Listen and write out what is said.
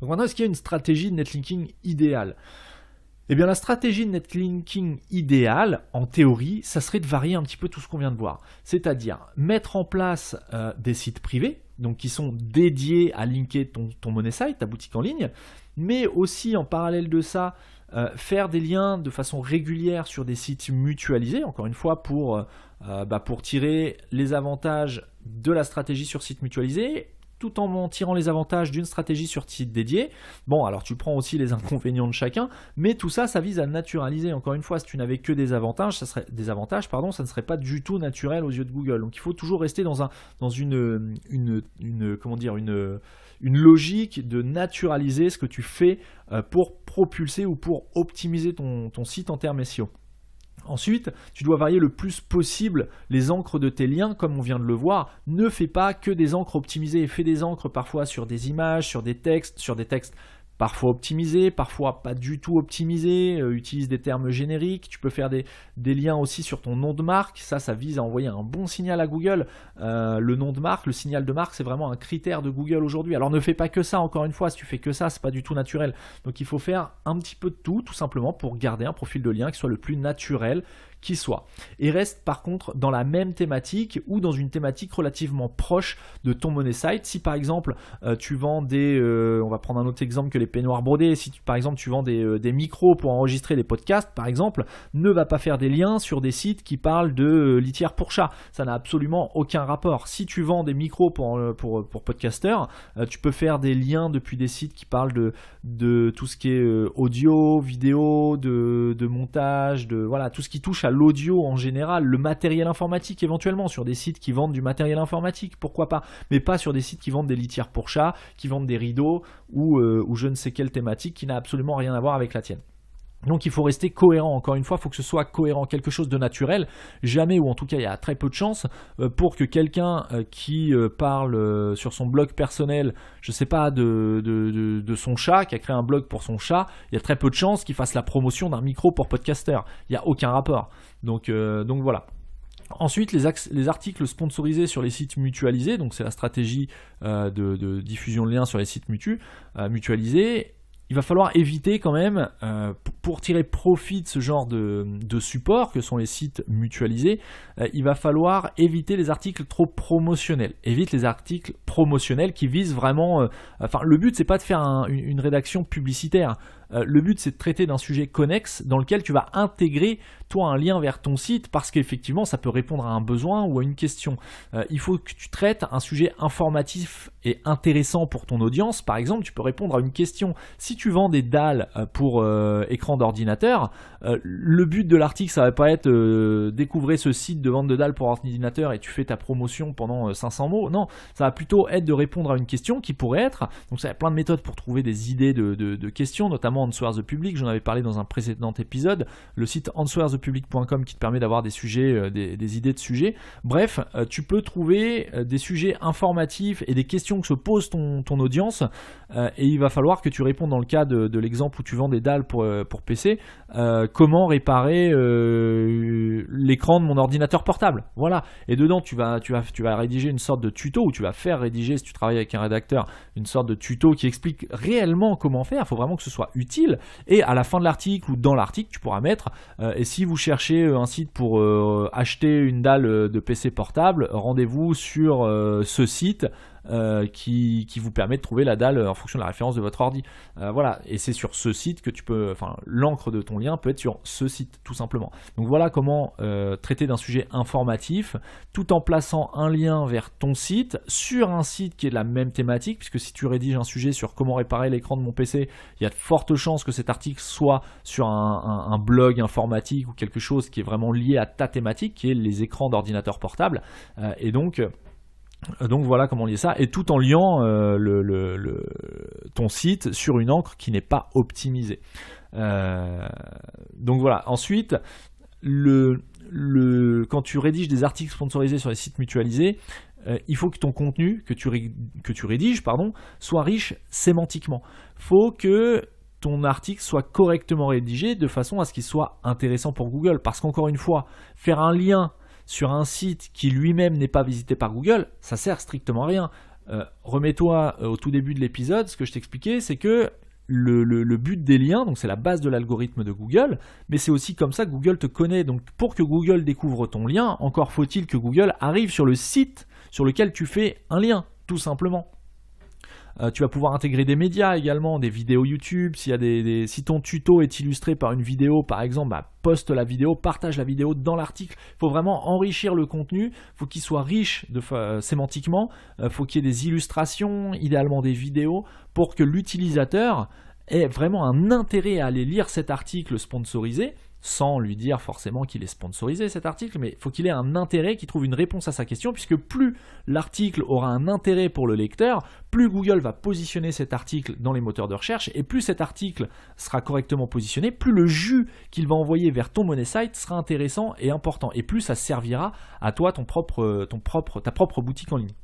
Donc maintenant, est-ce qu'il y a une stratégie de netlinking idéale ? Eh bien, la stratégie de netlinking idéale, en théorie, ça serait de varier un petit peu tout ce qu'on vient de voir. C'est-à-dire mettre en place des sites privés, donc qui sont dédiés à linker ton money site, ta boutique en ligne, mais aussi en parallèle de ça, faire des liens de façon régulière sur des sites mutualisés, encore une fois pour tirer les avantages de la stratégie sur site mutualisé, tout en tirant les avantages d'une stratégie sur site dédié. Bon, alors tu prends aussi les inconvénients de chacun, mais tout ça, ça vise à naturaliser. Encore une fois, si tu n'avais que des avantages, ça ne serait pas du tout naturel aux yeux de Google. Donc il faut toujours rester dans une logique de naturaliser ce que tu fais pour propulser ou pour optimiser ton site en termes SEO. Ensuite, tu dois varier le plus possible les encres de tes liens, comme on vient de le voir. Ne fais pas que des encres optimisées, fais des encres parfois sur des images, sur des textes parfois optimisés, parfois pas du tout optimisés, utilise des termes génériques. Tu peux faire des liens aussi sur ton nom de marque, ça vise à envoyer un bon signal à Google. Le nom de marque, le signal de marque, c'est vraiment un critère de Google aujourd'hui. Alors ne fais pas que ça, encore une fois, si tu fais que ça, c'est pas du tout naturel. Donc il faut faire un petit peu de tout simplement pour garder un profil de lien qui soit le plus naturel qui soit. Et reste par contre dans la même thématique ou dans une thématique relativement proche de ton money site. Si par exemple tu vends on va prendre un autre exemple que les peignoirs brodés, si par exemple tu vends des micros pour enregistrer des podcasts par exemple, ne va pas faire des liens sur des sites qui parlent de litière pour chat, ça n'a absolument aucun rapport. Si tu vends des micros pour podcasteurs, tu peux faire des liens depuis des sites qui parlent de tout ce qui est audio, vidéo, de montage, voilà, tout ce qui touche à l'audio en général, le matériel informatique éventuellement, sur des sites qui vendent du matériel informatique, pourquoi pas, mais pas sur des sites qui vendent des litières pour chats, qui vendent des rideaux ou je ne sais quelle thématique qui n'a absolument rien à voir avec la tienne. Donc il faut rester cohérent, encore une fois, il faut que ce soit cohérent, quelque chose de naturel, jamais, ou en tout cas il y a très peu de chances, pour que quelqu'un qui parle sur son blog personnel, je sais pas, de son chat, qui a créé un blog pour son chat, il y a très peu de chances qu'il fasse la promotion d'un micro pour podcasteur, il n'y a aucun rapport, donc voilà. Ensuite, les articles sponsorisés sur les sites mutualisés, donc c'est la stratégie de diffusion de liens sur les sites mutualisés. Il va falloir éviter quand même, pour tirer profit de ce genre de support que sont les sites mutualisés, il va falloir éviter les articles trop promotionnels. Évite les articles promotionnels qui visent vraiment... le but, c'est pas de faire une rédaction publicitaire. Le but, c'est de traiter d'un sujet connexe dans lequel tu vas intégrer, toi, un lien vers ton site parce qu'effectivement, ça peut répondre à un besoin ou à une question. Il faut que tu traites un sujet informatif et intéressant pour ton audience. Par exemple, tu peux répondre à une question. Si tu vends des dalles pour écran d'ordinateur, le but de l'article, ça va pas être découvrir ce site de vente de dalles pour ordinateur et tu fais ta promotion pendant 500 mots. Non, ça va plutôt être de répondre à une question qui pourrait être... Donc, ça y a plein de méthodes pour trouver des idées de questions, notamment Answers the Public, j'en avais parlé dans un précédent épisode, le site answersthepublic.com qui te permet d'avoir des sujets, des idées de sujets. Bref, tu peux trouver des sujets informatifs et des questions que se pose ton audience et il va falloir que tu répondes dans le cas de l'exemple où tu vends des dalles pour PC, comment réparer l'écran de mon ordinateur portable. Voilà, et dedans tu vas rédiger une sorte de tuto, ou tu vas faire rédiger, si tu travailles avec un rédacteur, une sorte de tuto qui explique réellement comment faire. Il faut vraiment que ce soit utile, et à la fin de l'article ou dans l'article tu pourras mettre et si vous cherchez un site pour acheter une dalle de PC portable, rendez-vous sur ce site qui vous permet de trouver la dalle en fonction de la référence de votre ordi. Voilà, et c'est sur ce site que tu peux, l'encre de ton lien peut être sur ce site tout simplement. Donc voilà comment traiter d'un sujet informatif tout en plaçant un lien vers ton site sur un site qui est de la même thématique, puisque si tu rédiges un sujet sur comment réparer l'écran de mon PC, il y a de fortes chances que cet article soit sur un blog informatique ou quelque chose qui est vraiment lié à ta thématique, qui est les écrans d'ordinateur portable, et donc voilà comment lier ça, et tout en liant ton site sur une encre qui n'est pas optimisée. Donc voilà. Ensuite, quand tu rédiges des articles sponsorisés sur les sites mutualisés, il faut que ton contenu que tu rédiges soit riche sémantiquement. Il faut que ton article soit correctement rédigé de façon à ce qu'il soit intéressant pour Google. Parce qu'encore une fois, faire un lien sur un site qui lui-même n'est pas visité par Google, ça sert strictement à rien. remets-toi au tout début de l'épisode, ce que je t'expliquais, c'est que le but des liens, donc c'est la base de l'algorithme de Google, mais c'est aussi comme ça que Google te connaît. Donc pour que Google découvre ton lien, encore faut-il que Google arrive sur le site sur lequel tu fais un lien, tout simplement. Tu vas pouvoir intégrer des médias également, des vidéos YouTube. Si ton tuto est illustré par une vidéo, par exemple, poste la vidéo, partage la vidéo dans l'article. Il faut vraiment enrichir le contenu. Il faut qu'il soit riche sémantiquement. Il faut qu'il y ait des illustrations, idéalement des vidéos, pour que l'utilisateur ait vraiment un intérêt à aller lire cet article sponsorisé, sans lui dire forcément qu'il est sponsorisé cet article, mais il faut qu'il ait un intérêt, qu'il trouve une réponse à sa question, puisque plus l'article aura un intérêt pour le lecteur, plus Google va positionner cet article dans les moteurs de recherche, et plus cet article sera correctement positionné, plus le jus qu'il va envoyer vers ton money site sera intéressant et important, et plus ça servira à toi, ta propre boutique en ligne.